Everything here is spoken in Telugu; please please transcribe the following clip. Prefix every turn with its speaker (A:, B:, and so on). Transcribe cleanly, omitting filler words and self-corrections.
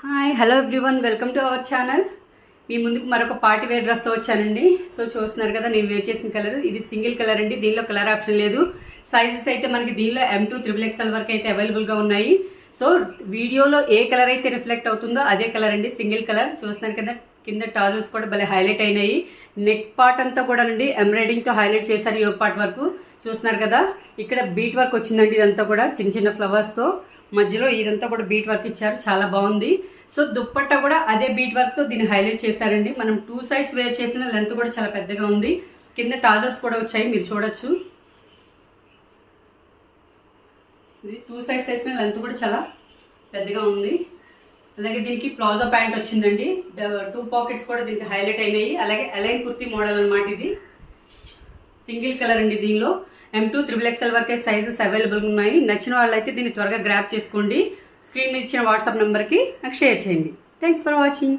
A: Hi hello everyone, welcome to our channel. మీ ముందుకు మరొక పార్టీ వేర్ డ్రెస్తో వచ్చానండి. సో చూస్తున్నారు కదా, నేను వేర్ చేసిన కలర్ ఇది సింగిల్ కలర్ అండి. దీనిలో కలర్ ఆప్షన్ లేదు. సైజెస్ అయితే మనకి దీనిలో M2 XXL వరకు అయితే అవైలబుల్గా ఉన్నాయి. సో వీడియోలో ఏ కలర్ అయితే రిఫ్లెక్ట్ అవుతుందో అదే కలర్ అండి, సింగిల్ కలర్. చూస్తున్నారు కదా, కింద టాజల్స్ కూడా భలే హైలైట్ అయినాయి. నెక్ పార్ట్ అంతా కూడా అండి ఎంబ్రాయిడింగ్తో హైలైట్ చేశారు. యోగ్ పార్ట్ వరకు చూస్తున్నారు కదా, ఇక్కడ బీట్ వర్క్ వచ్చిందండి. ఇదంతా కూడా చిన్న చిన్న ఫ్లవర్స్తో మధ్యలో ఇదంతా కూడా బీట్ వర్క్ ఇచ్చారు, చాలా బాగుంది. సో దుప్పట్టా కూడా అదే బీట్ వర్క్తో దీన్ని హైలైట్ చేశారండి. మనం 2 సైడ్స్ వేర్ చేసిన లెంత్ కూడా చాలా పెద్దగా ఉంది. కింద టాజల్స్ కూడా వచ్చాయి, మీరు చూడొచ్చు. ఇది 2 సైడ్స్ వేసిన లెంత్ కూడా చాలా పెద్దగా ఉంది. అలాగే దీనికి ప్లాజో ప్యాంట్ వచ్చిందండి. 2 పాకెట్స్ కూడా దీనికి హైలైట్ అయినాయి. అలాగే అలైన్ కుర్తీ మోడల్ అనమాట. ఇది సింగిల్ కలర్ అండి. దీనిలో M2 XXL వరకే సైజెస్ అవైలబుల్ ఉన్నాయి. నచ్చిన వాళ్ళైతే దీన్ని త్వరగా గ్రాప్ చేసుకోండి. స్క్రీన్ మీద ఇచ్చిన వాట్సాప్ నెంబర్కి నాకు షేర్ చేయండి. Thanks for watching.